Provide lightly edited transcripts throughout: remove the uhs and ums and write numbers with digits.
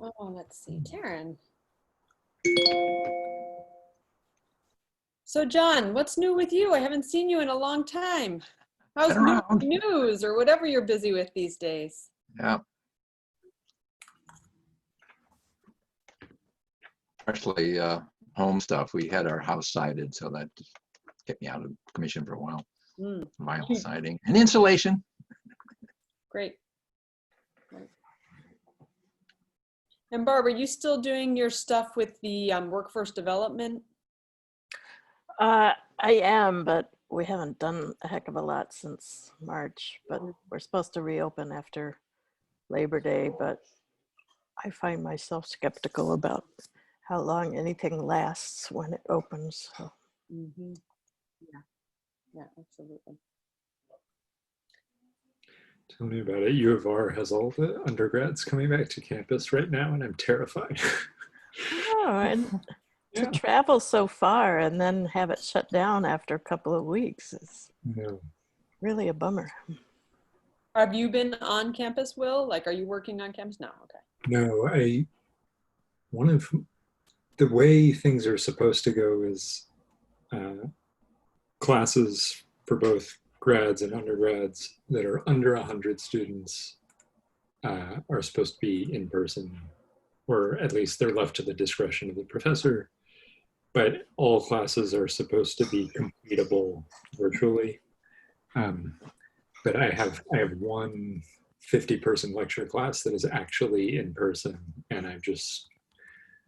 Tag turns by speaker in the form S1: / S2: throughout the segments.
S1: Oh, let's see, Taryn. So John, what's new with you? I haven't seen you in a long time. How's news or whatever you're busy with these days?
S2: Yeah. Especially home stuff. We had our house sided, so that kept me out of commission for a while. Vinyl siding and insulation.
S1: Great. And Barb, are you still doing your stuff with the workforce development?
S3: I am, but we haven't done a heck of a lot since March, but we're supposed to reopen after Labor Day, but I find myself skeptical about how long anything lasts when it opens. So.
S1: Yeah, absolutely.
S4: Tell me about it. U of R has all the undergrads coming back to campus right now, and I'm terrified.
S3: Oh, and to travel so far and then have it shut down after a couple of weeks is really a bummer.
S1: Have you been on campus, Will? Like, are you working on campus? No, okay.
S4: No, one of the way things are supposed to go is classes for both grads and undergrads that are under 100 students are supposed to be in person, or at least they're left to the discretion of the professor. But all classes are supposed to be completable virtually. But I have one 50-person lecture class that is actually in person, and I'm just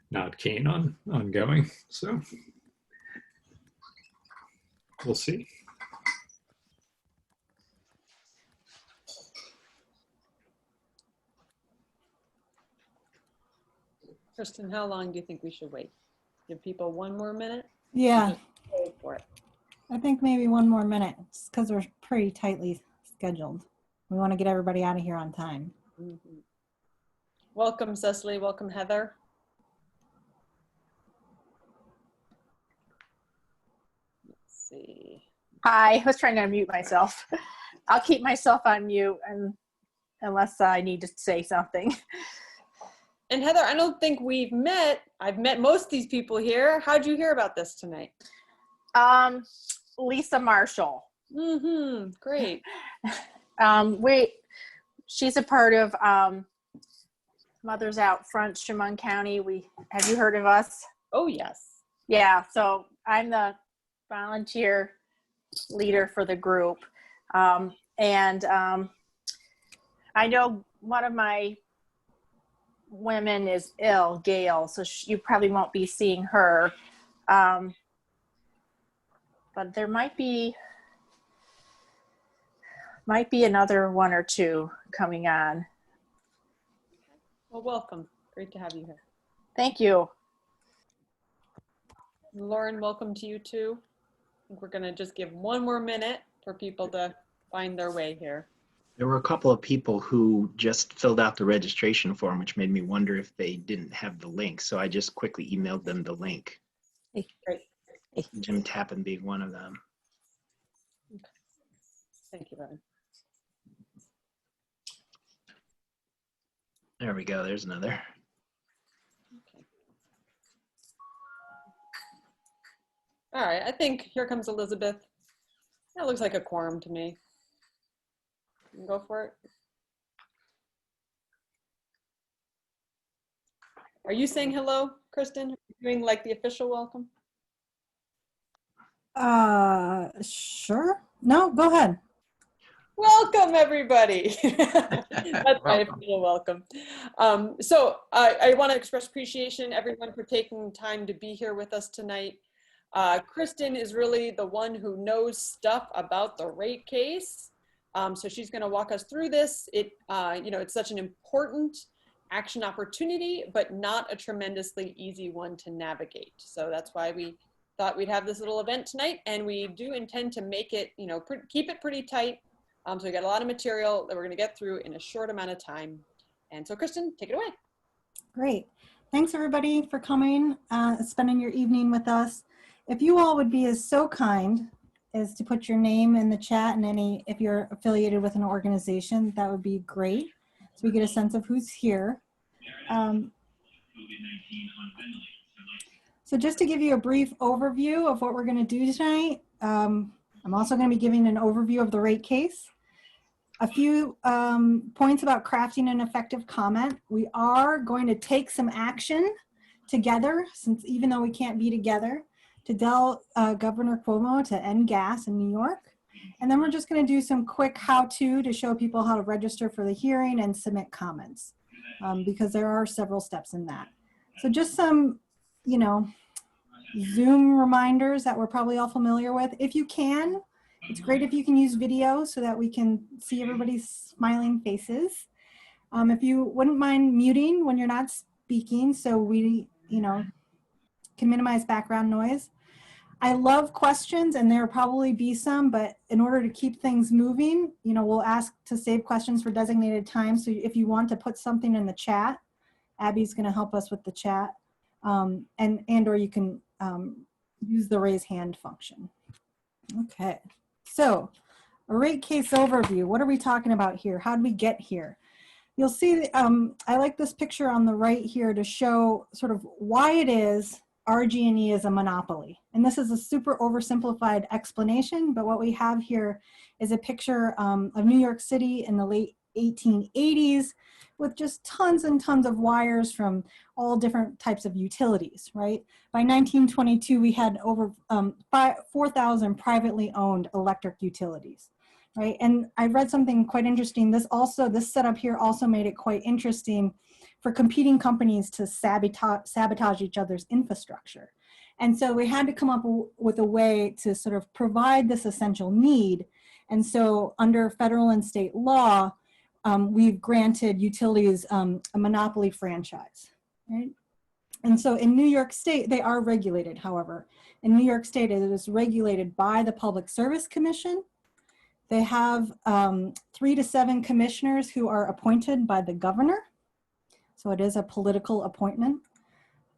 S4: not keen on going. So we'll see.
S1: Kristen, how long do you think we should wait? Give people one more minute?
S5: Yeah,
S1: Wait for it.
S5: I think maybe one more minute because we're pretty tightly scheduled. We want to get everybody out of here on time.
S1: Welcome, Cecily. Welcome, Heather. Let's see.
S6: Hi, I was trying to unmute myself. I'll keep myself on mute unless I need to say something.
S1: And Heather, I don't think we've met. I've met most of these people here. How'd you hear about this tonight?
S6: Lisa Marshall.
S1: Great.
S6: She's a part of Mothers Out Front, Chemung County. Have you heard of us?
S1: Oh, yes.
S6: Yeah, so I'm the volunteer leader for the group. And I know one of my women is ill, Gail, so you probably won't be seeing her. But there might be another one or two coming on.
S1: Well, welcome. Great to have you here.
S6: Thank you.
S1: Lauren, welcome to you too. I think we're going to just give one more minute for people to find their way here.
S7: There were a couple of people who just filled out the registration form, which made me wonder if they didn't have the link. So I just quickly emailed them the link.
S1: Great.
S7: Jim Tappan being one of them.
S1: Okay. Thank you, Evan.
S7: There we go. There's another.
S1: Okay. All right. I think here comes Elizabeth. That looks like a quorum to me. You can go for it. Are you saying hello, Kristen? Are you doing like the official welcome?
S5: Sure. No, go ahead.
S1: Welcome, everybody. That's my official welcome. So I want to express appreciation, everyone, for taking time to be here with us tonight. Kristen is really the one who knows stuff about the rate case. So she's going to walk us through this. It's such an important action opportunity, but not a tremendously easy one to navigate. So that's why we thought we'd have this little event tonight, and we do intend to make it, keep it pretty tight. So we got a lot of material that we're going to get through in a short amount of time. And so Kristen, take it away.
S5: Great. Thanks everybody for coming, spending your evening with us. If you all would be so kind as to put your name in the chat and if you're affiliated with an organization, that would be great. So we get a sense of who's here. So just to give you a brief overview of what we're going to do tonight, I'm also going to be giving an overview of the rate case. A few points about crafting an effective comment. We are going to take some action together, since even though we can't be together, to tell Governor Cuomo to end gas in New York. And then we're just going to do some quick how-to to show people how to register for the hearing and submit comments, because there are several steps in that. So just some, you know, Zoom reminders that we're probably all familiar with. If you can, it's great if you can use video so that we can see everybody's smiling faces. If you wouldn't mind muting when you're not speaking, so we, you know, can minimize background noise. I love questions, and there will probably be some, but in order to keep things moving, you know, we'll ask to save questions for designated time. So if you want to put something in the chat, Abby's going to help us with the chat, or you can use the raise hand function. Okay, so a rate case overview. What are we talking about here? How did we get here? You'll see, I like this picture on the right here to show sort of why it is RG&E is a monopoly. And this is a super oversimplified explanation, but what we have here is a picture of New York City in the late 1880s with just tons and tons of wires from all different types of utilities, right? By 1922, we had over 4,000 privately owned electric utilities, right? And I read something quite interesting. This setup here also made it quite interesting for competing companies to sabotage each other's infrastructure. And so we had to come up with a way to sort of provide this essential need. And so under federal and state law, we've granted utilities a monopoly franchise, right? And so in New York State, they are regulated, however. In New York State, it is regulated by the Public Service Commission. They have 3 to 7 commissioners who are appointed by the governor. So it is a political appointment.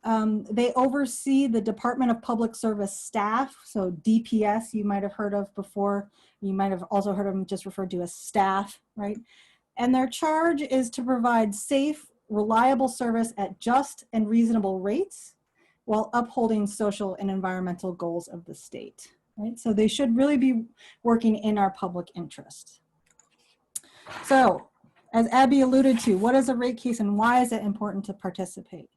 S5: They oversee the Department of Public Service staff. So DPS, you might have heard of before. You might have also heard of them just referred to as staff, right? And their charge is to provide safe, reliable service at just and reasonable rates while upholding social and environmental goals of the state, right? So they should really be working in our public interest. So, as Abby alluded to, what is a rate case and why is it important to participate?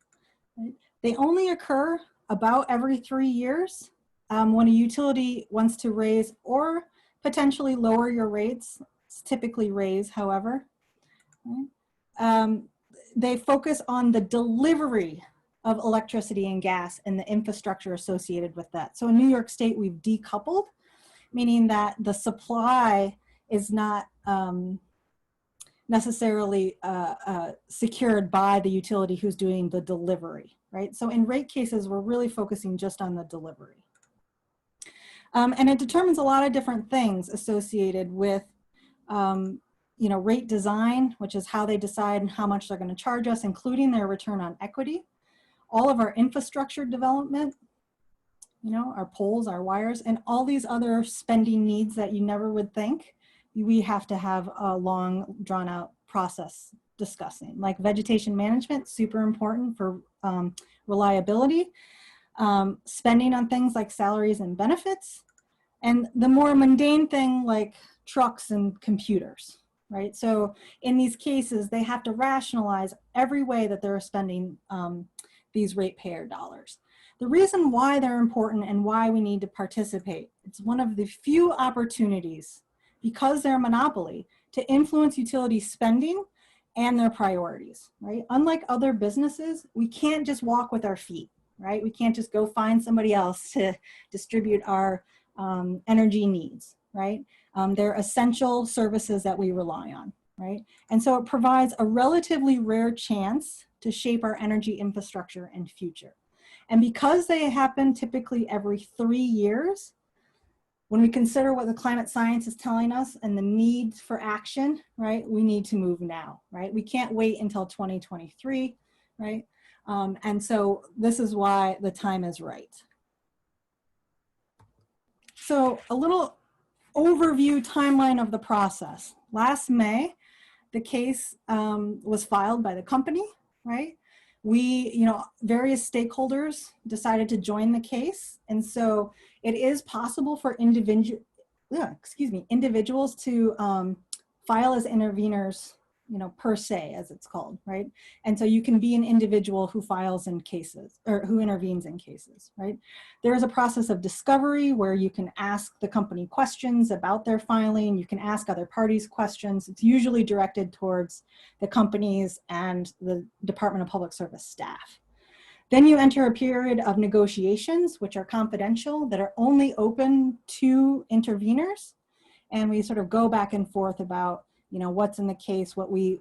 S5: Right? They only occur about every 3 years when a utility wants to raise or potentially lower your rates. It's typically raise, however. Right? They focus on the delivery of electricity and gas and the infrastructure associated with that. So in New York State, we've decoupled, meaning that the supply is not necessarily secured by the utility who's doing the delivery, right? So in rate cases, we're really focusing just on the delivery. And it determines a lot of different things associated with you know, rate design, which is how they decide how much they're going to charge us, including their return on equity, all of our infrastructure development, you know, our poles, our wires, and all these other spending needs that you never would think. We have to have a long, drawn out process discussing, like vegetation management, super important for reliability, spending on things like salaries and benefits, and the more mundane thing like trucks and computers, right? So in these cases, they have to rationalize every way that they're spending these ratepayer dollars. The reason why they're important and why we need to participate, it's one of the few opportunities, because they're a monopoly, to influence utility spending and their priorities, right? Unlike other businesses, we can't just walk with our feet, right? We can't just go find somebody else to distribute our energy needs, right? They're essential services that we rely on, right? And so it provides a relatively rare chance to shape our energy infrastructure and future. And because they happen typically every 3 years, when we consider what the climate science is telling us and the need for action, right, we need to move now, right? We can't wait until 2023, right? And so this is why the time is right. So a little overview timeline of the process. Last May, the case was filed by the company. right? Various stakeholders decided to join the case. And so it is possible for individuals to file as interveners, per se, as it's called, right? And so you can be an individual who files in cases or who intervenes in cases, right? There is a process of discovery where you can ask the company questions about their filing. You can ask other parties questions. It's usually directed towards the companies and the Department of Public Service staff. Then you enter a period of negotiations, which are confidential, that are only open to interveners. And we sort of go back and forth about, what's in the case, what we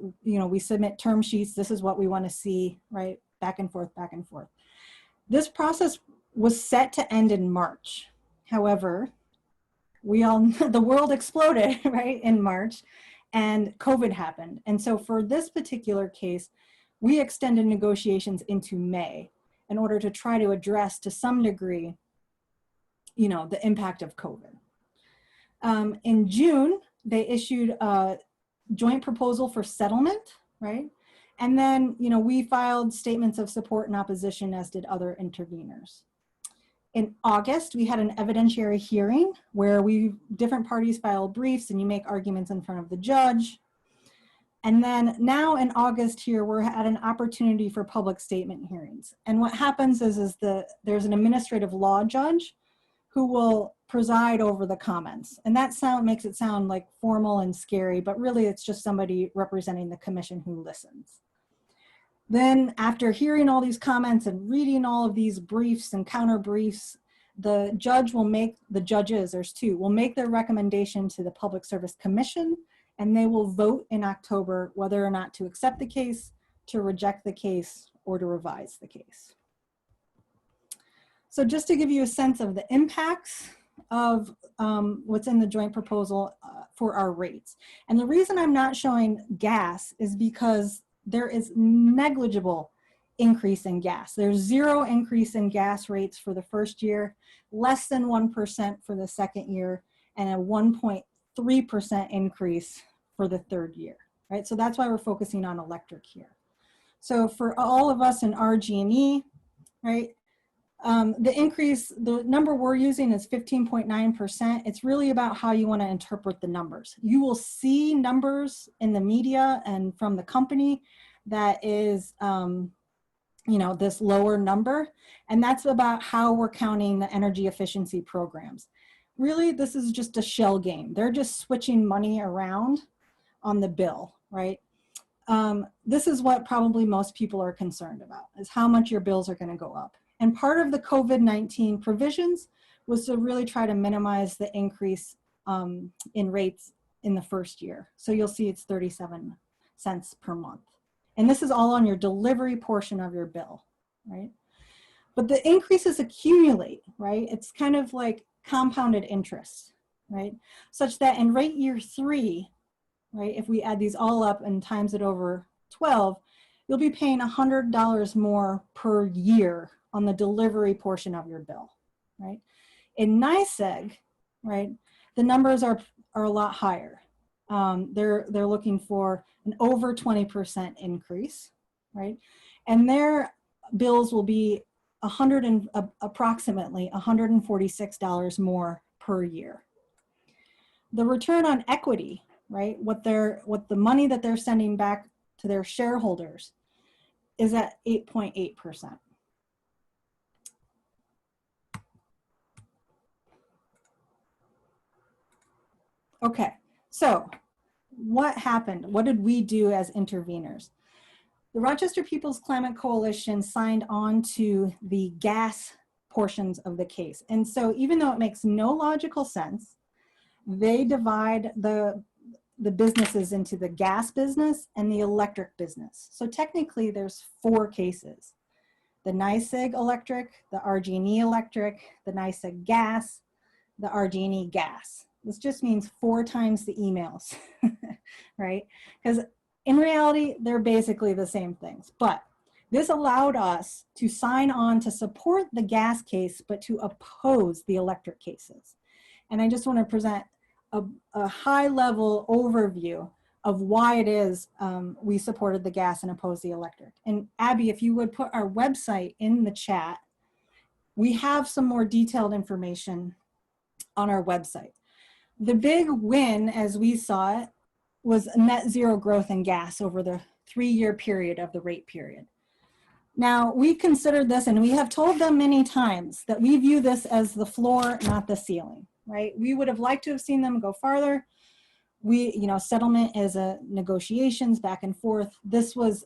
S5: submit term sheets, this is what we want to see, right? Back and forth, back and forth. This process was set to end in March. However, the world exploded, right, in March, and COVID happened. And so for this particular case, we extended negotiations into May in order to try to address to some degree, the impact of COVID. In June, they issued a joint proposal for settlement, right? And then, we filed statements of support and opposition, as did other interveners. In August, we had an evidentiary hearing where different parties filed briefs and you make arguments in front of the judge. And then now in August here, we're at an opportunity for public statement hearings. And what happens is there's an administrative law judge who will preside over the comments. And that makes it sound like formal and scary, but really it's just somebody representing the commission who listens. Then after hearing all these comments and reading all of these briefs and counter briefs, the judges, there's two, will make their recommendation to the Public Service Commission, and they will vote in October whether or not to accept the case, to reject the case, or to revise the case. So just to give you a sense of the impacts of what's in the joint proposal for our rates. And the reason I'm not showing gas is because there is negligible increase in gas. There's zero increase in gas rates for the first year, less than 1% for the second year, and a 1.3% increase for the third year, right? So that's why we're focusing on electric here. So for all of us in RG&E, right, the number we're using is 15.9%. It's really about how you want to interpret the numbers. You will see numbers in the media and from the company that is, this lower number, and that's about how we're counting the energy efficiency programs. Really, this is just a shell game. They're just switching money around on the bill, right? This is what probably most people are concerned about, is how much your bills are going to go up. And part of the COVID-19 provisions was to really try to minimize the increase in rates in the first year. So you'll see it's 37 cents per month. And this is all on your delivery portion of your bill, right? But the increases accumulate, right? It's kind of like compounded interest, right? Such that in rate year 3, right, if we add these all up and times it over 12, you'll be paying $100 more per year on the delivery portion of your bill, right? In NYSEG, right, the numbers are a lot higher. They're looking for an over 20% increase, right? And their bills will be approximately $146 more per year. The return on equity, right, what the money that they're sending back to their shareholders is at 8.8%. Okay, so what happened? What did we do as interveners? The Rochester People's Climate Coalition signed on to the gas portions of the case. And so even though it makes no logical sense, they divide the businesses into the gas business and the electric business. So technically there's 4 cases: the NYSEG electric, the RG&E electric, the NYSEG gas, the RG&E gas. This just means 4 times the emails, right? Because in reality, they're basically the same things. But this allowed us to sign on to support the gas case, but to oppose the electric cases. And I just want to present a high-level overview of why it is we supported the gas and opposed the electric. And Abby, if you would put our website in the chat, we have some more detailed information on our website. The big win, as we saw it, was net zero growth in gas over the 3-year period of the rate period. Now, we considered this, and we have told them many times that we view this as the floor, not the ceiling, right? We would have liked to have seen them go farther. Settlement is a negotiations back and forth. This was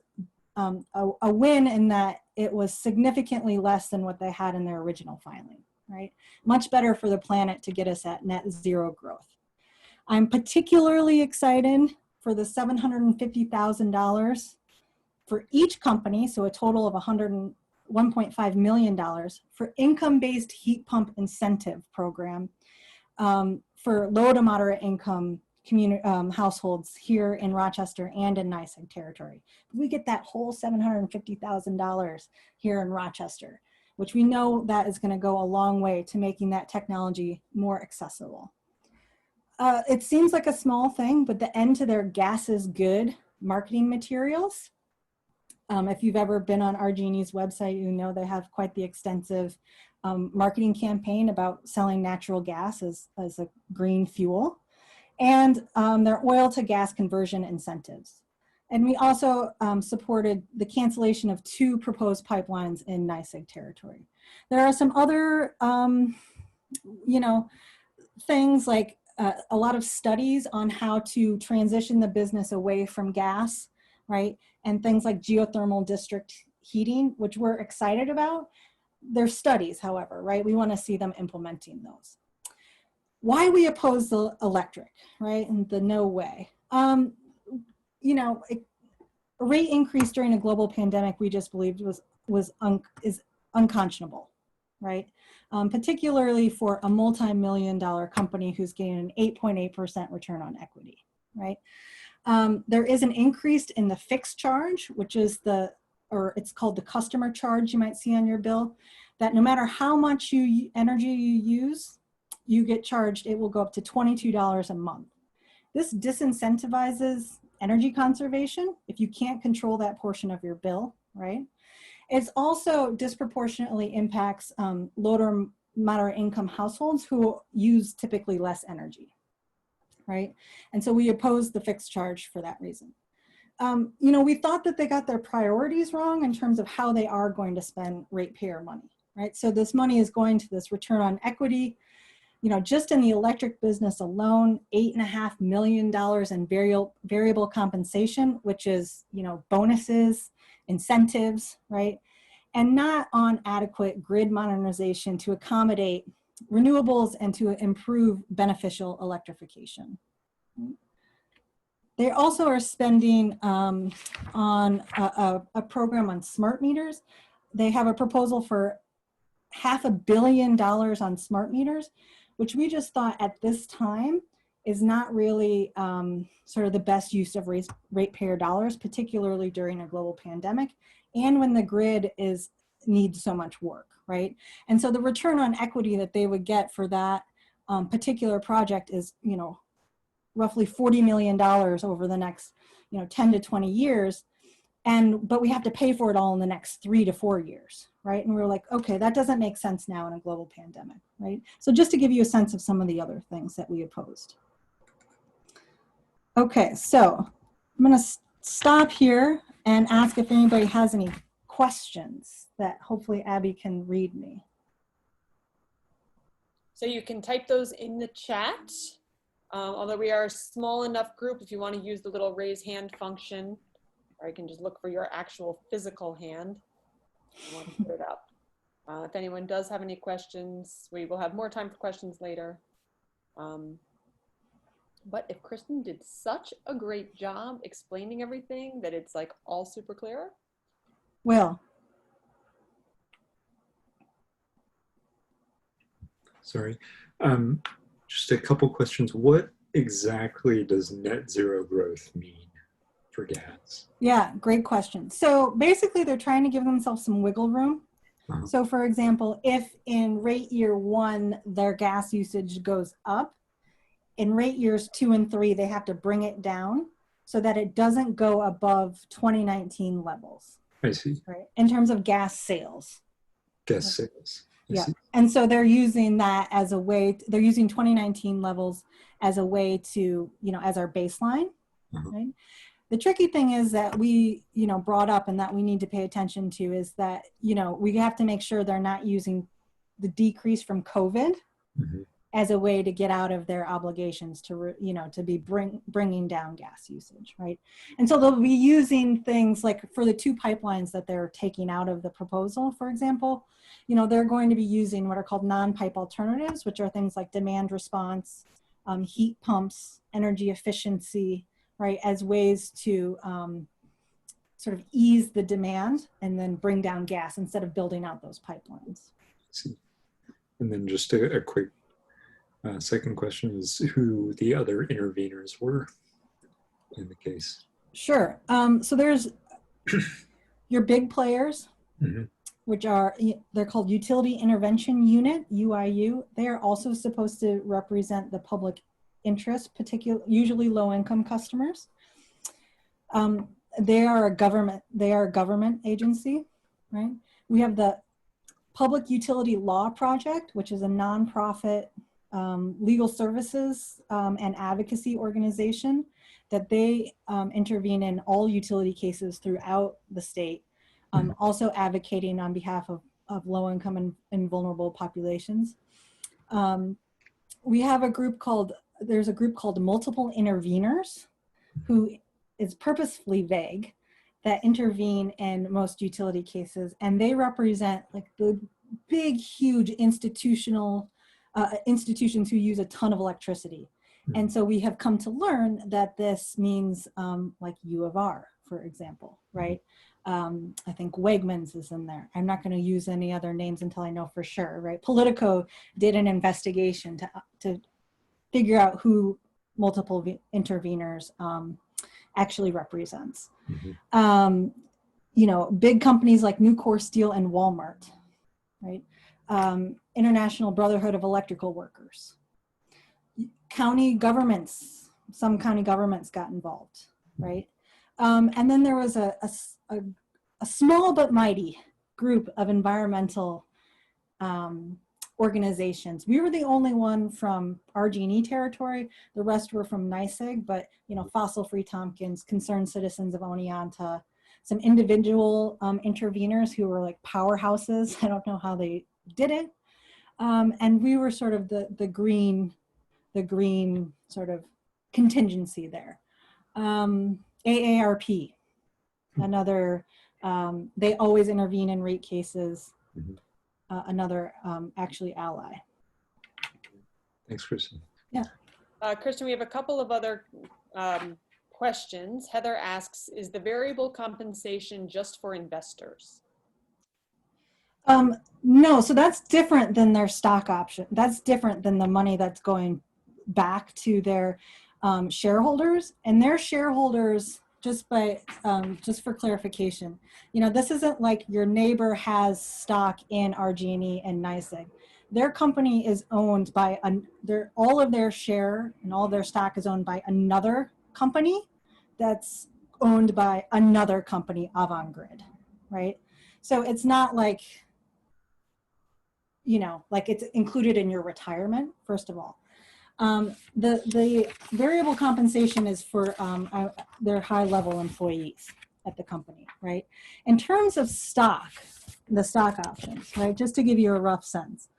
S5: a win in that it was significantly less than what they had in their original filing, right? Much better for the planet to get us at net zero growth. I'm particularly excited for the $750,000 for each company, so a total of $101.5 million for income-based heat pump incentive program for low to moderate income households here in Rochester and in NYSEG territory. We get that whole $750,000 here in Rochester, which we know that is going to go a long way to making that technology more accessible. It seems like a small thing, but the end to their gas is good marketing materials. If you've ever been on RG&E's website, you know they have quite the extensive marketing campaign about selling natural gas as a green fuel, and their oil to gas conversion incentives. And we also supported the cancellation of 2 proposed pipelines in NYSEG territory. There are some other, things like a lot of studies on how to transition the business away from gas, right? And things like geothermal district heating, which we're excited about. They're studies, however, right? We want to see them implementing those. Why we oppose the electric, right? And the no way. A rate increase during a global pandemic, we just believed is unconscionable, right? Particularly for a multi-million-dollar company who's getting an 8.8% return on equity, right? There is an increase in the fixed charge, which is it's called the customer charge you might see on your bill, that no matter how much energy you use, you get charged, it will go up to $22 a month. This disincentivizes energy conservation if you can't control that portion of your bill, right? It also disproportionately impacts low to moderate income households who use typically less energy, right? And so we oppose the fixed charge for that reason. We thought that they got their priorities wrong in terms of how they are going to spend ratepayer money, right? So this money is going to this return on equity. Just in the electric business alone, $8.5 million in variable compensation, which is, bonuses, incentives, right? And not on adequate grid modernization to accommodate renewables and to improve beneficial electrification. They also are spending on a program on smart meters. They have a proposal for $500 million on smart meters, which we just thought at this time is not really sort of the best use of ratepayer dollars, particularly during a global pandemic and when the grid needs so much work, right? And so the return on equity that they would get for that particular project is, roughly $40 million over the next, 10 to 20 years. But we have to pay for it all in the next 3 to 4 years, right? And we're like, okay, that doesn't make sense now in a global pandemic, right? So just to give you a sense of some of the other things that we opposed. Okay, so I'm gonna stop here and ask if anybody has any questions that hopefully Abby can read me.
S1: So you can type those in the chat. Although we are a small enough group, if you want to use the little raise hand function, or you can just look for your actual physical hand. I want to put it up. If anyone does have any questions, we will have more time for questions later. But if Kristen did such a great job explaining everything that it's like all super clear.
S5: Well.
S4: Sorry. Just a couple questions. What exactly does net zero growth mean for gas?
S5: Yeah, great question. So basically they're trying to give themselves some wiggle room. So for example, if in rate year 1, their gas usage goes up, in rate years 2 and 3, they have to bring it down so that it doesn't go above 2019 levels,
S4: I see.
S5: right? In terms of gas sales.
S4: Gas sales. I
S5: Yeah.
S4: see.
S5: And so they're using that as a way, they're using 2019 levels as a way to, as our baseline, right? The tricky thing is that we, brought up and that we need to pay attention to is that, we have to make sure they're not using the decrease from COVID as a way to get out of their obligations to, to be bringing down gas usage, right? And so they'll be using things like for the 2 pipelines that they're taking out of the proposal, for example, they're going to be using what are called non-pipe alternatives, which are things like demand response, heat pumps, energy efficiency, right, as ways to sort of ease the demand and then bring down gas instead of building out those pipelines.
S4: See. And then just a quick second question is who the other interveners were in the case.
S5: Sure. So there's your big players, which are, they're called Utility Intervention Unit, UIU. They are also supposed to represent the public interest, usually low-income customers. They are a government agency, right? We have the Public Utility Law Project, which is a nonprofit legal services and advocacy organization that they intervene in all utility cases throughout the state, also advocating on behalf of low-income and vulnerable populations. We have there's a group called Multiple Interveners, who is purposefully vague, that intervene in most utility cases, and they represent like the big, huge institutions who use a ton of electricity. And so we have come to learn that this means like U of R, for example, right? I think Wegmans is in there. I'm not going to use any other names until I know for sure, right? Politico did an investigation to figure out who multiple interveners actually represents. Big companies like Nucor Steel and Walmart, right? International Brotherhood of Electrical Workers. County governments, some county governments got involved, right? And then there was a small but mighty group of environmental organizations. We were the only one from RG&E territory. The rest were from NYSEG, but Fossil Free Tompkins, Concerned Citizens of Oneonta, some individual interveners who were like powerhouses. I don't know how they did it. And we were sort of the green sort of contingency there. AARP, another, they always intervene in rate cases. Another actually ally.
S4: Thanks, Kristen.
S5: Yeah.
S1: Kristen, we have a couple of other questions. Heather asks, is the variable compensation just for investors?
S5: No, so that's different than their stock option. That's different than the money that's going back to their shareholders. And their shareholders, just for clarification, this isn't like your neighbor has stock in RG&E and NYSEG. Their company is owned by all of their share and all their stock is owned by another company that's owned by another company, Avangrid, right? So it's not like, like it's included in your retirement, first of all. The variable compensation is for their high-level employees at the company, right? In terms of stock, the stock options, right? Just to give you a rough sense.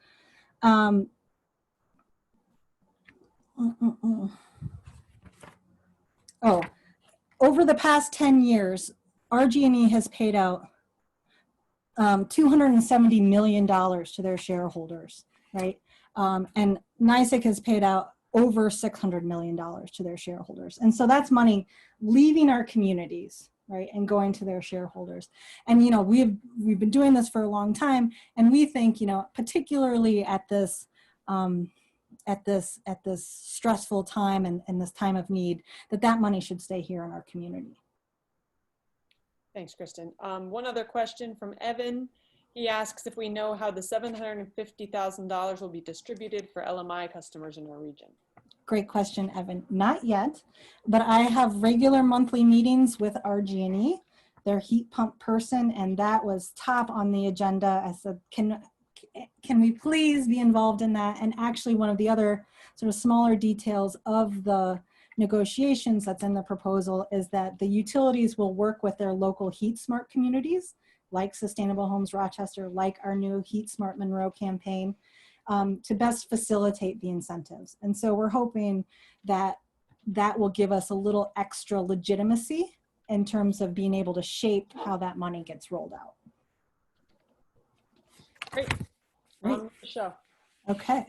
S5: Over the past 10 years, RG&E has paid out $270 million to their shareholders, right? And NYSEG has paid out over $600 million to their shareholders. And so that's money leaving our communities, right, and going to their shareholders. And, we've been doing this for a long time, and we think, particularly at this stressful time and this time of need, that money should stay here in our community.
S1: Thanks, Kristen. One other question from Evan. He asks if we know how the $750,000 will be distributed for LMI customers in our region.
S5: great question, Evan. Not yet, but I have regular monthly meetings with RG&E, their heat pump person, and that was top on the agenda. I said, can we please be involved in that? And actually one of the other sort of smaller details of the negotiations that's in the proposal is that the utilities will work with their local heat smart communities, like Sustainable Homes Rochester, like our new Heat Smart Monroe campaign, to best facilitate the incentives. And so we're hoping that that will give us a little extra legitimacy in terms of being able to shape how that money gets rolled out.
S1: Great.
S5: Great.
S1: Show.
S5: Okay.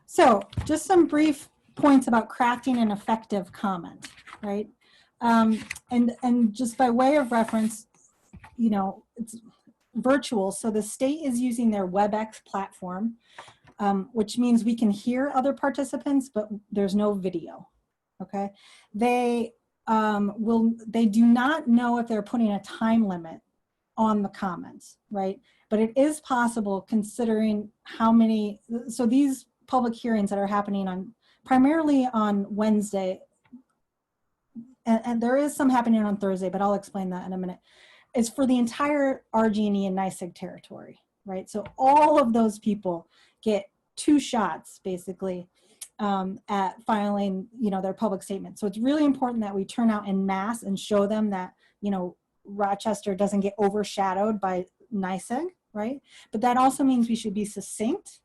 S5: So just some brief points about crafting an effective comment, right? And just by way of reference, you know, it's virtual. So the state is using their WebEx platform, which means we can hear other participants, but there's no video, okay? They do not know if they're putting a time limit on the comments, right? But it is possible considering how many, so these public hearings that are happening on, primarily on Wednesday, and there is some happening on Thursday, but I'll explain that in a minute, is for the entire RG&E and NYSEG territory, right? So all of those people get 2 shots, basically, at filing, you know, their public statement. So it's really important that we turn out en masse and show them that, you know, Rochester doesn't get overshadowed by NYSEG, right? But that also means we should be succinct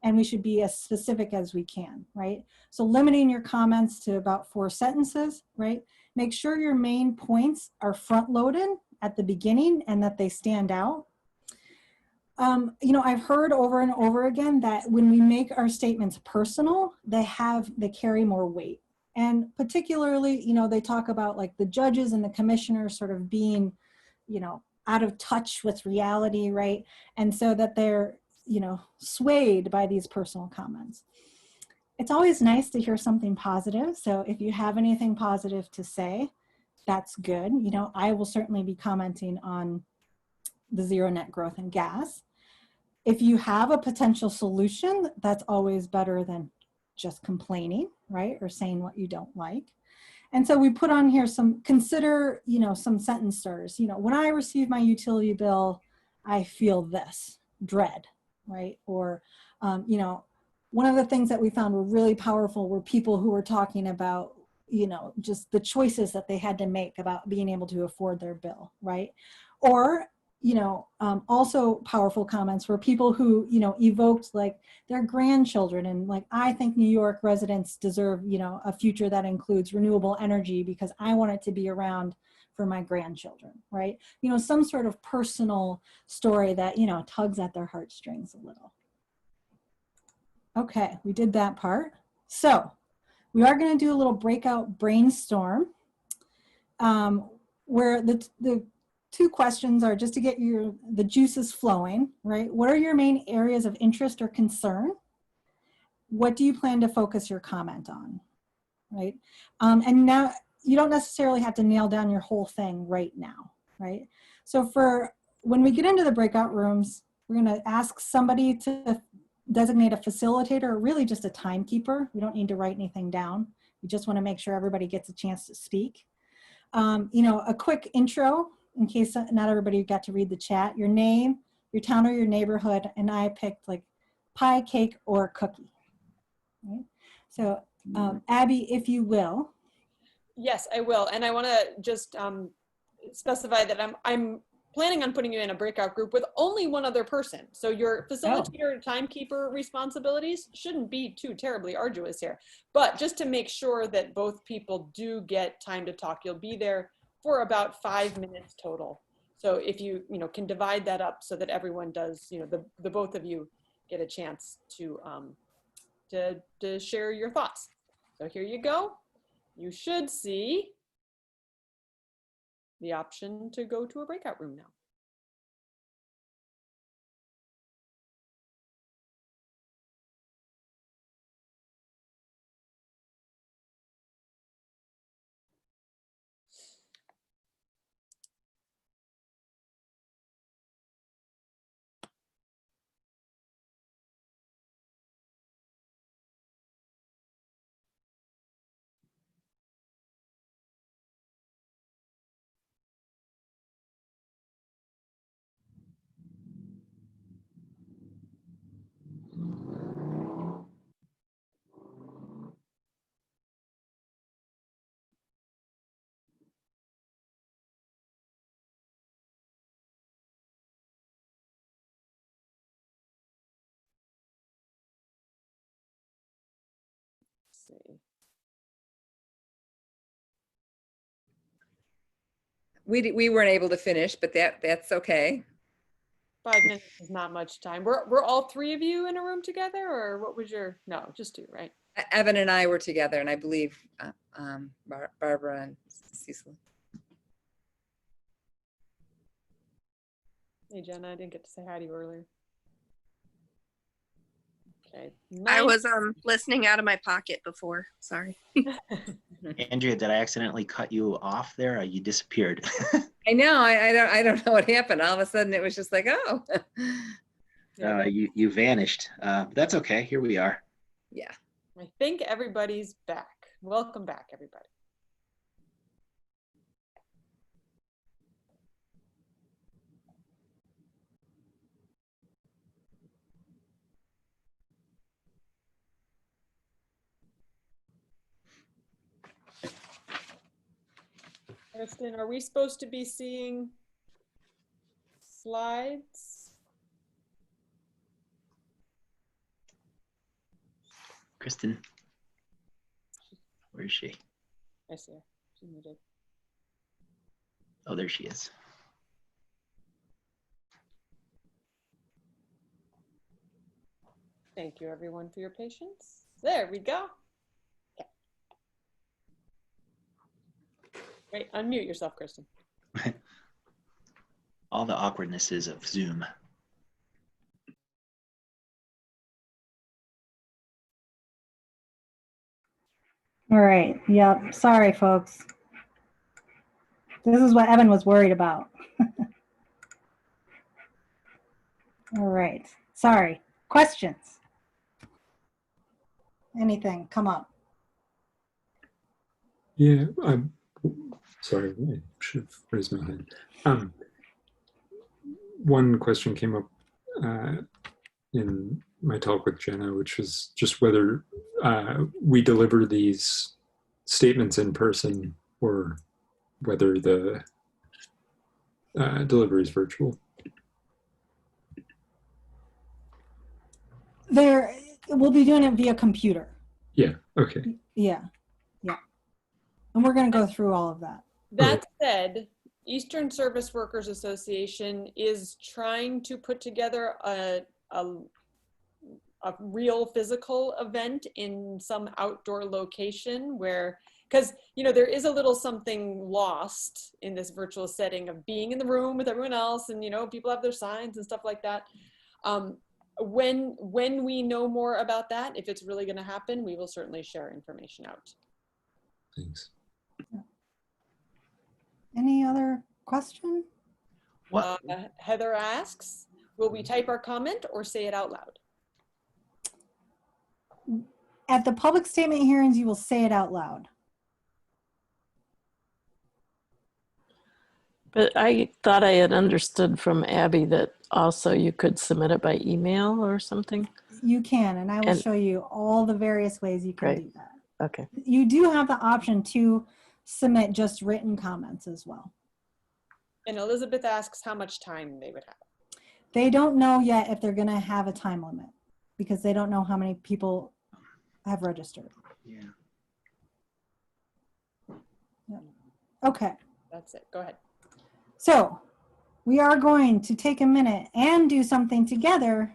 S5: and we should be as specific as we can, right? So limiting your comments to about 4 sentences, right? Make sure your main points are front loaded at the beginning and that they stand out. You know, I've heard over and over again that when we make our statements personal, they carry more weight. And particularly, you know, they talk about like the judges and the commissioners sort of being, you know, out of touch with reality, right? And so that they're, you know, swayed by these personal comments. It's always nice to hear something positive. So if you have anything positive to say, that's good. You know, I will certainly be commenting on the zero net growth in gas. If you have a potential solution, that's always better than just complaining, right? Or saying what you don't like. And so we put on here consider, you know, some sentence starters. You know, when I receive my utility bill, I feel this, dread, right? Or, you know, one of the things that we found were really powerful were people who were talking about, you know, just the choices that they had to make about being able to afford their bill, right? Or, you know, also powerful comments were people who, you know, evoked like their grandchildren and like, I think New York residents deserve, you know, a future that includes renewable energy because I want it to be around for my grandchildren, right? You know, some sort of personal story that, you know, tugs at their heartstrings a little. Okay, we did that part. So we are going to do a little breakout brainstorm where the 2 questions are just to get the juices flowing, right? What are your main areas of interest or concern? What do you plan to focus your comment on, right? And now you don't necessarily have to nail down your whole thing right now, right? So for when we get into the breakout rooms, we're going to ask somebody to designate a facilitator, or really just a timekeeper. We don't need to write anything down. We just want to make sure everybody gets a chance to speak. You know, a quick intro in case not everybody got to read the chat, your name, your town or your neighborhood, and I picked like pie, cake, or cookie. Right? So Abby, if you will.
S1: Yes, I will. And I want to just specify that I'm planning on putting you in a breakout group with only 1 other person. So your facilitator timekeeper responsibilities shouldn't be too terribly arduous here. But just to make sure that both people do get time to talk, you'll be there for about 5 minutes total. So if you can divide that up so that everyone does, you know, the both of you get a chance to share your thoughts. So here you go. You should see the option to go to a breakout room now. see.
S8: We weren't able to finish, but that's okay.
S1: 5 minutes is not much time. Were all three of you in a room together, or what was your, no, just two, right?
S8: Evan and I were together, and I believe Barbara and Cecil.
S1: Hey, Jenna, I didn't get to say hi to you earlier. Okay.
S9: I was listening out of my pocket before. Sorry.
S7: Andrea, did I accidentally cut you off there? Or you disappeared.
S8: I know. I don't know what happened. All of a sudden, it was just like, oh.
S7: You vanished. That's okay. Here we are.
S8: Yeah.
S1: I think everybody's back. Welcome back, everybody. Kristen, are we supposed to be seeing slides?
S7: Kristen, where is she?
S1: I see her. She muted.
S7: Oh, there she is.
S1: Thank you, everyone, for your patience. There we go. Okay. Wait, unmute yourself, Kristen.
S7: All the awkwardnesses of Zoom.
S5: All right. Yep. Sorry, folks. This is what Evan was worried about. All right. Sorry. Questions? Anything come up?
S4: Yeah, I'm sorry, I should have raised my hand. One question came up in my talk with Jenna, which was just whether we deliver these statements in person or whether the delivery is virtual.
S5: We'll be doing it via computer.
S4: Yeah, okay.
S5: Yeah, yeah. And we're going to go through all of that.
S1: That said, Eastern Service Workers Association is trying to put together a real physical event in some outdoor location where, because, you know, there is a little something lost in this virtual setting of being in the room with everyone else, and, you know, people have their signs and stuff like that. When we know more about that, if it's really going to happen, we will certainly share information out.
S4: Thanks.
S5: Any other question?
S7: What?
S1: Heather asks, will we type our comment or say it out loud?
S5: At the public statement hearings, you will say it out loud.
S3: But I thought I had understood from Abby that also you could submit it by email or something.
S5: You can, and I will show you all the various ways you can do that.
S3: Okay.
S5: You do have the option to submit just written comments as well.
S1: And Elizabeth asks how much time they would have.
S5: They don't know yet if they're going to have a time limit because they don't know how many people have registered.
S7: Yeah.
S5: Yep. Okay.
S1: That's it. Go ahead.
S5: So we are going to take a minute and do something together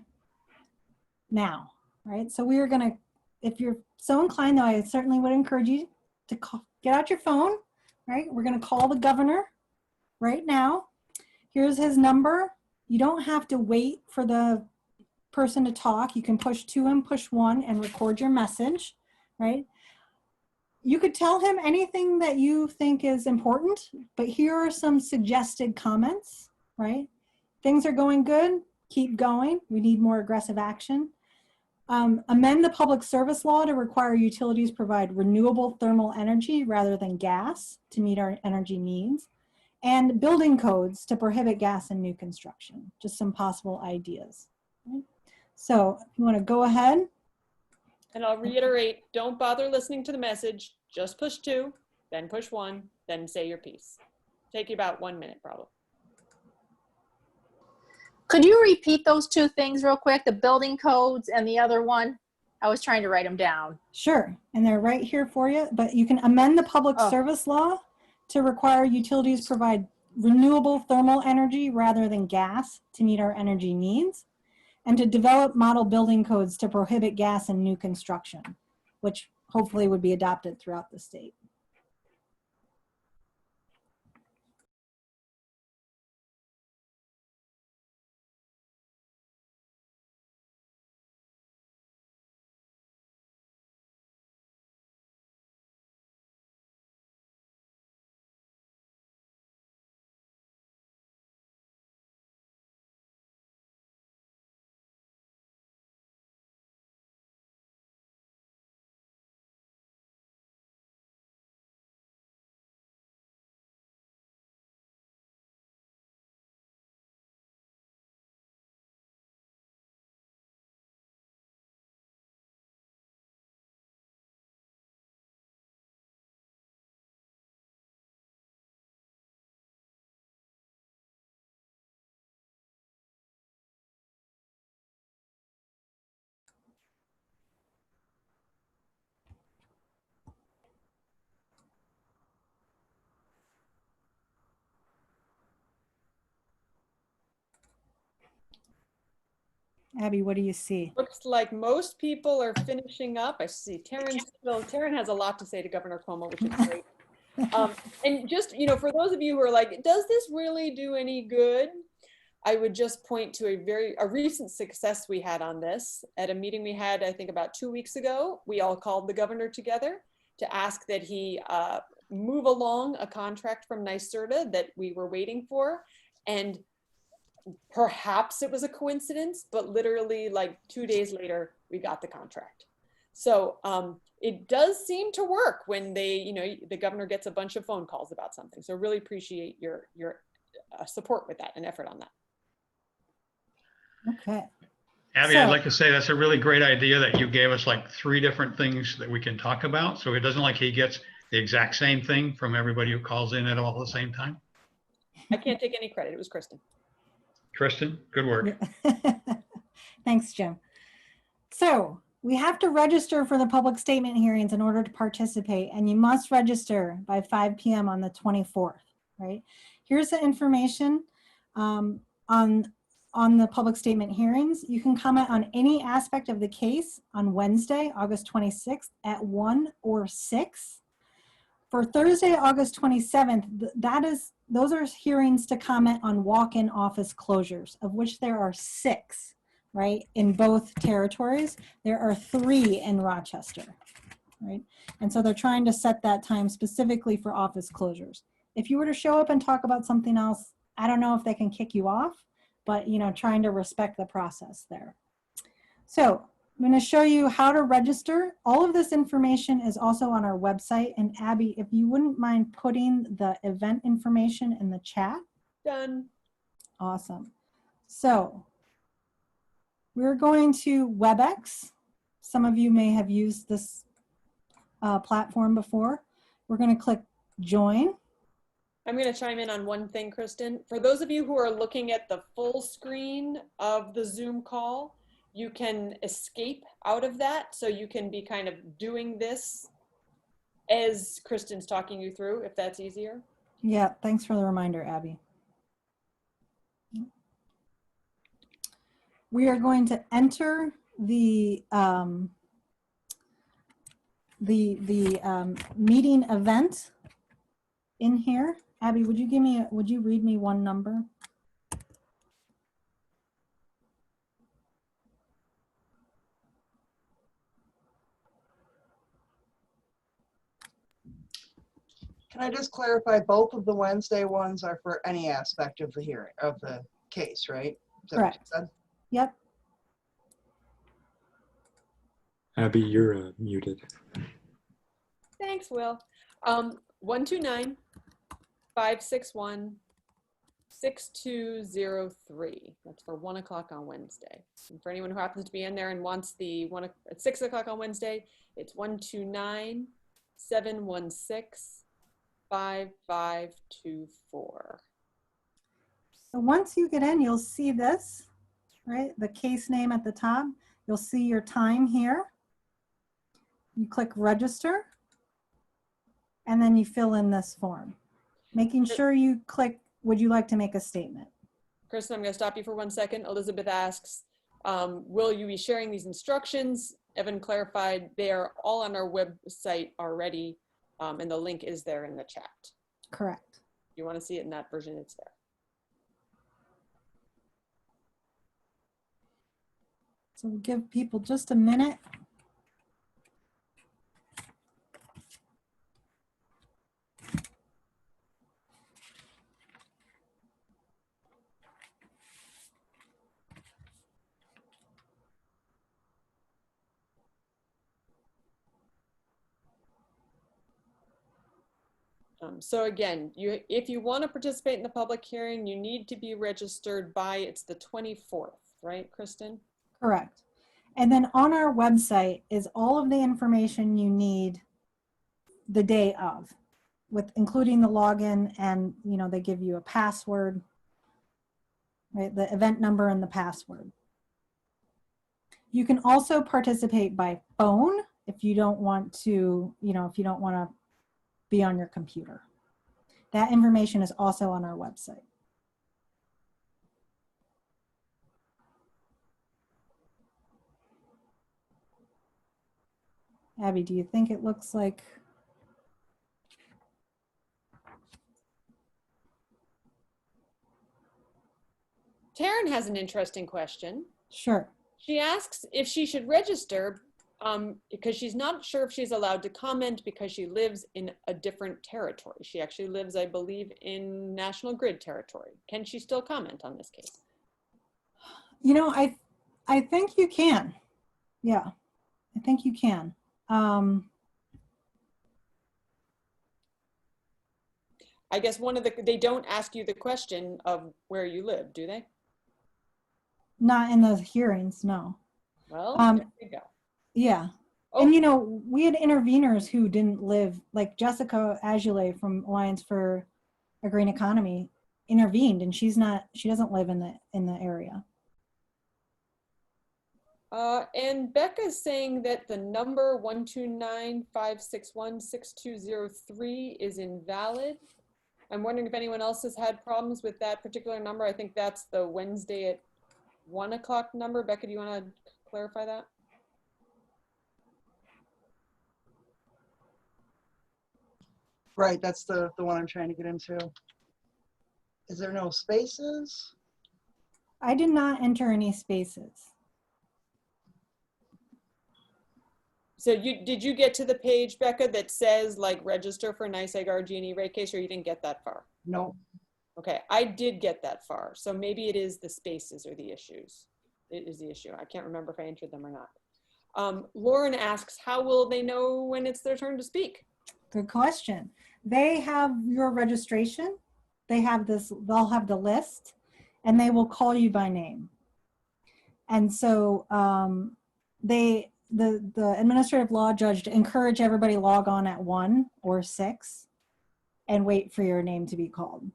S5: now, right? So we are going to, if you're so inclined, though, I certainly would encourage you to get out your phone, right? We're going to call the governor right now. Here's his number. You don't have to wait for the person to talk. You can push 2 and push 1 and record your message, right? You could tell him anything that you think is important, but here are some suggested comments, right? Things are going good, keep going. We need more aggressive action. Amend the public service law to require utilities provide renewable thermal energy rather than gas to meet our energy needs. And building codes to prohibit gas in new construction. Just some possible ideas. Right? So if you want to go ahead.
S1: And I'll reiterate, don't bother listening to the message. Just push 2, then push 1, then say your piece. Take you about 1 minute probably.
S6: Could you repeat those 2 things real quick? The building codes and the other one? I was trying to write them down.
S5: Sure, and they're right here for you, but you can amend the public
S1: Oh.
S5: service law to require utilities provide renewable thermal energy rather than gas to meet our energy needs, and to develop model building codes to prohibit gas in new construction, which hopefully would be adopted throughout the state. Abby, what do you see?
S1: Looks like most people are finishing up. I see Taryn still. Taryn has a lot to say to Governor Cuomo, which is great. And just, you know, for those of you who are like, does this really do any good? I would just point to a recent success we had on this at a meeting we had, I think about 2 weeks ago. We all called the governor together to ask that he move along a contract from NYSEG that we were waiting for. And perhaps it was a coincidence, but literally like 2 days later, we got the contract. So it does seem to work when they, you know, the governor gets a bunch of phone calls about something. So really appreciate your support with that and effort on that.
S5: Okay.
S10: Abby, I'd like to say that's a really great idea that you gave us like 3 different things that we can talk about. So it doesn't like he gets the exact same thing from everybody who calls in at all the same time.
S1: I can't take any credit. It was Kristen.
S10: Kristen, good work.
S5: Thanks, Jim. So we have to register for the public statement hearings in order to participate, and you must register by 5 p.m. on the 24th, right? Here's the information on the public statement hearings. You can comment on any aspect of the case on Wednesday, August 26th at 1 or 6. For Thursday, August 27th, those are hearings to comment on walk-in office closures, of which there are 6, right, in both territories. There are 3 in Rochester, right? And so they're trying to set that time specifically for office closures. If you were to show up and talk about something else, I don't know if they can kick you off, but, you know, trying to respect the process there. So I'm going to show you how to register. All of this information is also on our website. And Abby, if you wouldn't mind putting the event information in the chat.
S1: Done.
S5: Awesome. So we're going to WebEx. Some of you may have used this platform before. We're going to click join.
S1: I'm going to chime in on one thing, Kristen. For those of you who are looking at the full screen of the Zoom call, you can escape out of that. So you can be kind of doing this as Kristen's talking you through, if that's easier.
S5: Yeah, thanks for the reminder, Abby. We are going to enter the meeting event in here. Abby, would you read me one number?
S11: Can I just clarify, both of the Wednesday ones are for any aspect of the hearing, of the case, right? Is that what you
S5: Correct.
S11: said?
S5: Yep.
S4: Abby, you're muted.
S1: Thanks, Will. 129-561-6203. That's for 1 o'clock on Wednesday. And for anyone who happens to be in there and wants the at 6 o'clock on Wednesday, it's 129-716-5524.
S5: So once you get in, you'll see this, right? The case name at the top. You'll see your time here. you click register, and then you fill in this form. Making sure you click, would you like to make a statement?
S1: Kristen, I'm going to stop you for 1 second. Elizabeth asks, will you be sharing these instructions? Evan clarified they are all on our website already, and the link is there in the chat.
S5: Correct.
S1: If you want to see it in that version, it's there.
S5: So we'll give people just a minute.
S1: So again, if you want to participate in the public hearing, you need to be registered by, it's the 24th, right, Kristen?
S5: Correct. And then on our website is all of the information you need the day of, with including the login, and they give you a password, right? The event number and the password. You can also participate by phone if you don't want to, if you don't want to be on your computer. That information is also on our website. Abby, do you think it looks like?
S1: Taryn has an interesting question.
S5: Sure.
S1: She asks if she should register because she's not sure if she's allowed to comment because she lives in a different territory. She actually lives, I believe, in National Grid territory. Can she still comment on this case?
S5: I think you can. Yeah, I think you can.
S1: I guess they don't ask you the question of where you live, do they?
S5: Not in the hearings, no.
S1: Well, there you go.
S5: Yeah. Oh. And we had interveners who didn't live, like Jessica Azulay from Alliance for a Green Economy intervened, and she doesn't live in the area.
S1: And Becca's saying that the number 129-561-6203 is invalid. I'm wondering if anyone else has had problems with that particular number. I think that's the Wednesday at 1 o'clock number. Becca, do you want to clarify that?
S11: Right, that's the one I'm trying to get into. Is there no spaces?
S5: I did not enter any spaces.
S1: So did you get to the page, Becca, that says like register for NYSEG RG&E rate case, or you didn't get that far?
S11: No.
S1: Okay, I did get that far. So maybe it is the spaces or the issues. It is the issue. I can't remember if I entered them or not. Lauren asks, how will they know when it's their turn to speak?
S5: Good question. They have your registration. They'll have the list, and they will call you by name. And so the administrative law judge to encourage everybody log on at 1 or 6 and wait for your name to be called.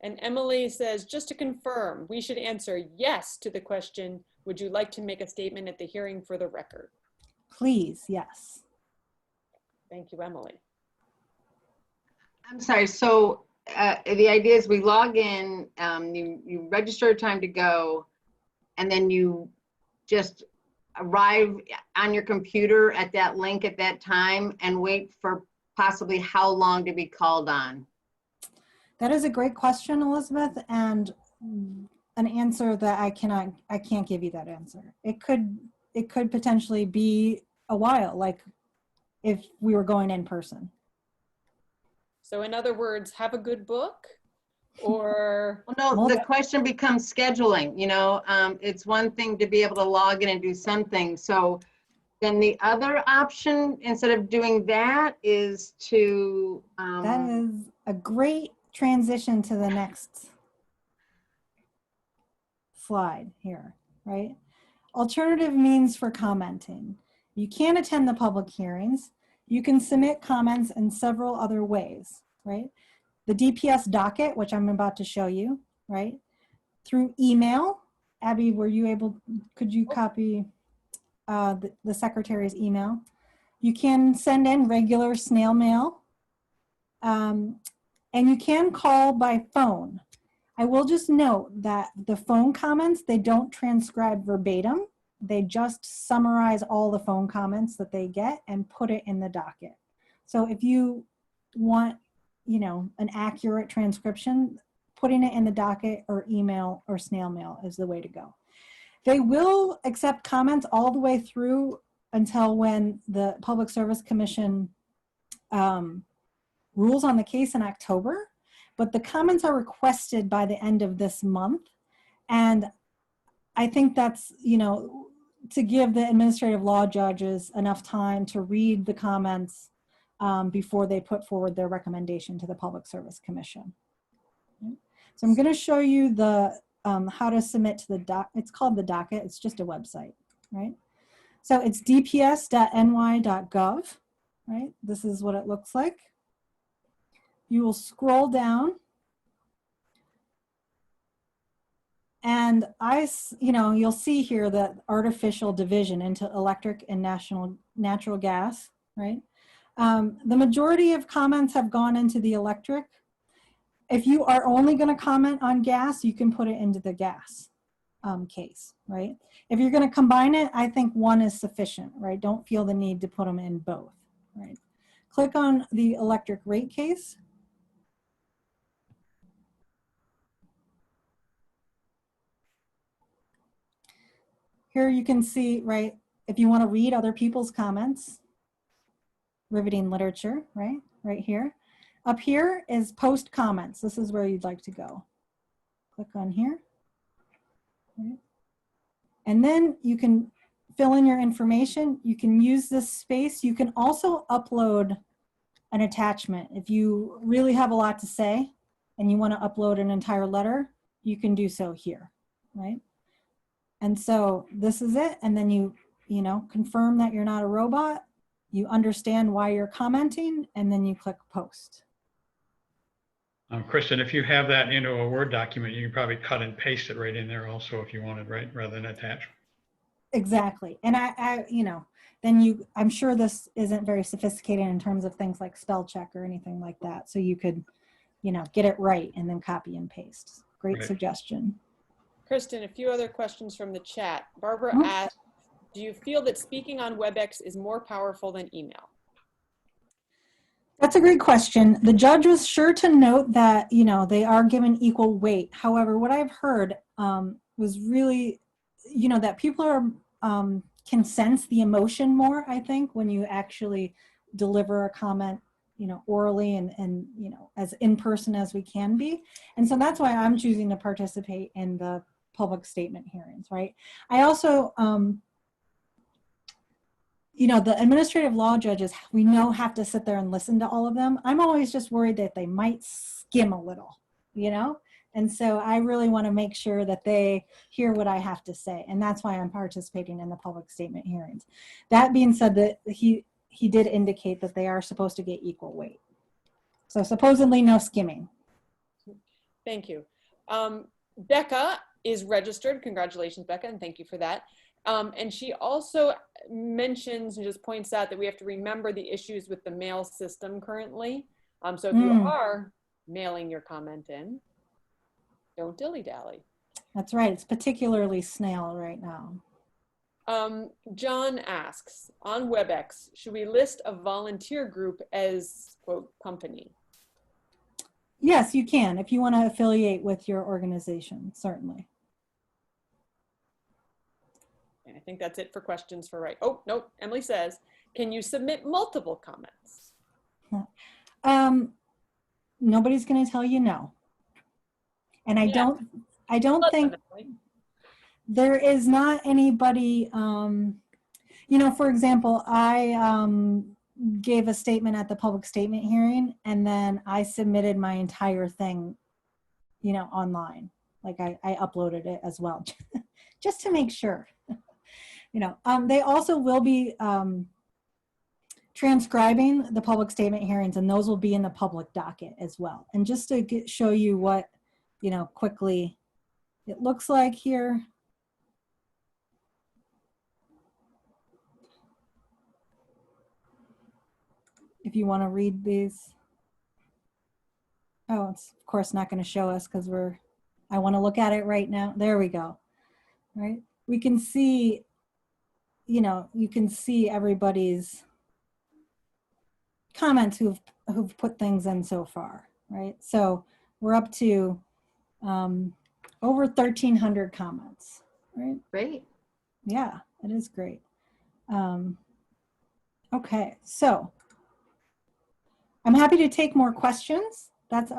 S1: And Emily says, just to confirm, we should answer yes to the question, would you like to make a statement at the hearing for the record?
S5: Please, yes.
S1: Thank you, Emily.
S12: I'm sorry, so the idea is we log in, you register a time to go, and then you just arrive on your computer at that link at that time and wait for possibly how long to be called on?
S5: That is a great question, Elizabeth, and an answer that I can't give you that answer. It could potentially be a while, like if we were going in person.
S1: So in other words, have a good book, or?
S12: Well, no, the question becomes scheduling, it's one thing to be able to log in and do something. So then the other option, instead of doing that, is to...
S5: that is a great transition to the next slide here, right? Alternative means for commenting. You can attend the public hearings. You can submit comments in several other ways, right? The DPS docket, which I'm about to show you, right? Through email. Abby, were you able, could you copy? the secretary's email. You can send in regular snail mail, and you can call by phone. I will just note that the phone comments, they don't transcribe verbatim. They just summarize all the phone comments that they get and put it in the docket. So if you want, you know, an accurate transcription, putting it in the docket or email or snail mail is the way to go. They will accept comments all the way through until when the Public Service Commission rules on the case in October, but the comments are requested by the end of this month. And I think that's, you know, to give the administrative law judges enough time to read the comments before they put forward their recommendation to the Public Service Commission. So I'm going to show you the how to submit to the it's called the docket. It's just a website, right? So it's dps.ny.gov, right? This is what it looks like. You will scroll down, and you'll see here the artificial division into electric and natural gas, right? The majority of comments have gone into the electric. If you are only going to comment on gas, you can put it into the gas case, right? If you're going to combine it, I think one is sufficient, right? Don't feel the need to put them in both, right? Click on the electric rate case. Here you can see, right, if you want to read other people's comments, riveting literature, right, right here. Up here is post comments. This is where you'd like to go. Click on here. Right. And then you can fill in your information. You can use this space. You can also upload an attachment. If you really have a lot to say and you want to upload an entire letter, you can do so here, right? And so this is it. And then you confirm that you're not a robot. You understand why you're commenting, and then you click post.
S10: Kristen, if you have that into a Word document, you can probably cut and paste it right in there also if you wanted, right? Rather than attach.
S5: Exactly. And I'm sure this isn't very sophisticated in terms of things like spell check or anything like that. So you could, get it right and then copy and paste. Great suggestion.
S1: Kristen, a few other questions from the chat. Barbara asked, do you feel that speaking on WebEx is more powerful than email?
S5: That's a great question. The judge was sure to note that, they are given equal weight. However, what I've heard was really, that people are can sense the emotion more, I think, when you actually deliver a comment, orally and as in person as we can be. And so that's why I'm choosing to participate in the public statement hearings, right? I also, the administrative law judges, we know have to sit there and listen to all of them. I'm always just worried that they might skim a little, And so I really want to make sure that they hear what I have to say. And that's why I'm participating in the public statement hearings. That being said, that he did indicate that they are supposed to get equal weight. So supposedly no skimming.
S1: Thank you. Becca is registered. Congratulations, Becca, and thank you for that. And she also mentions and just points out that we have to remember the issues with the mail system currently. So if you are mailing your comment in, don't dilly-dally.
S5: That's right. It's particularly snail right now.
S1: John asks, on WebEx, should we list a volunteer group as, quote, company?
S5: Yes, you can, if you want to affiliate with your organization, certainly.
S1: I think that's it for questions for right. Oh, nope. Emily says, can you submit multiple comments?
S5: Nobody's going to tell you no. And I don't think there is not anybody, for example, I gave a statement at the public statement hearing, and then I submitted my entire thing, online. Like I uploaded it as well, just to make sure. They also will be transcribing the public statement hearings, and those will be in the public docket as well. And just to show you what, quickly it looks like here. if you want to read these. Oh, it's of course not going to show us because I want to look at it right now. There we go. Right. We can see, you can see everybody's comments who've put things in so far, right? So we're up to over 1,300 comments, right?
S12: Great.
S5: Yeah, it is great. Okay, so I'm happy to take more questions. That's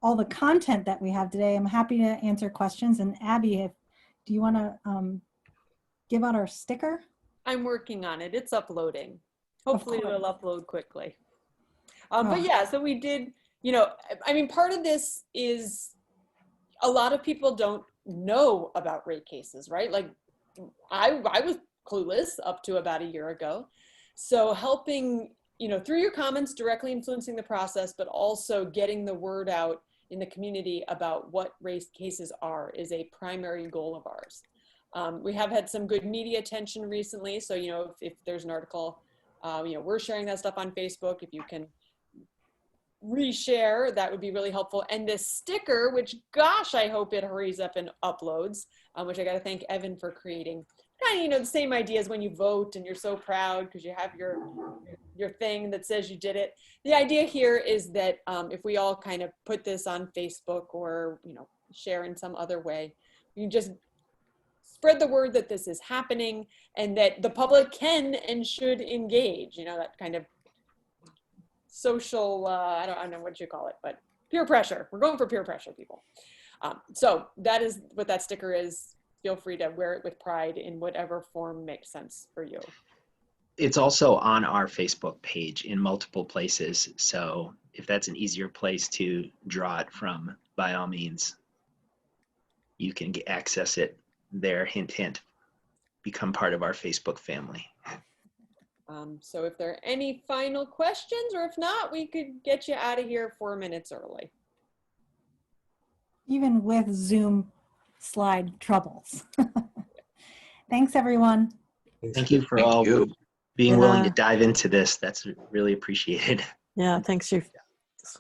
S5: all the content that we have today. I'm happy to answer questions. And Abby, do you want to give out our sticker?
S1: I'm working on it. It's uploading. Hopefully it'll upload quickly. But
S5: Oh.
S1: yeah, so we did, I mean, part of this is a lot of people don't know about rate cases, right? Like I was clueless up to about a year ago. So helping, through your comments, directly influencing the process, but also getting the word out in the community about what rate cases are is a primary goal of ours. We have had some good media attention recently. So, if there's an article, we're sharing that stuff on Facebook. If you can reshare, that would be really helpful. And this sticker, which gosh, I hope it hurries up and uploads, which I got to thank Evan for creating. Kind of, the same idea as when you vote and you're so proud because you have your thing that says you did it. The idea here is that if we all kind of put this on Facebook or, share in some other way, you just spread the word that this is happening and that the public can and should engage, that kind of social, I don't know what you call it, but peer pressure. We're going for peer pressure, people. So that is what that sticker is. Feel free to wear it with pride in whatever form makes sense for you.
S7: It's also on our Facebook page in multiple places. So if that's an easier place to draw it from, by all means, you can access it there. Hint, hint, become part of our Facebook family.
S1: So if there are any final questions, or if not, we could get you out of here 4 minutes early.
S5: Even with Zoom slide troubles. Thanks, everyone.
S7: Thank you for being willing to dive into this. That's really appreciated.
S3: Yeah, thanks. This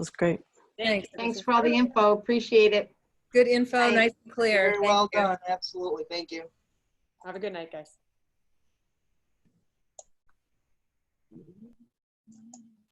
S3: was great.
S12: Thanks for all the info. Appreciate it.
S8: Good info, nice and clear.
S11: Very well done. Absolutely. Thank you.
S1: Have a good night, guys.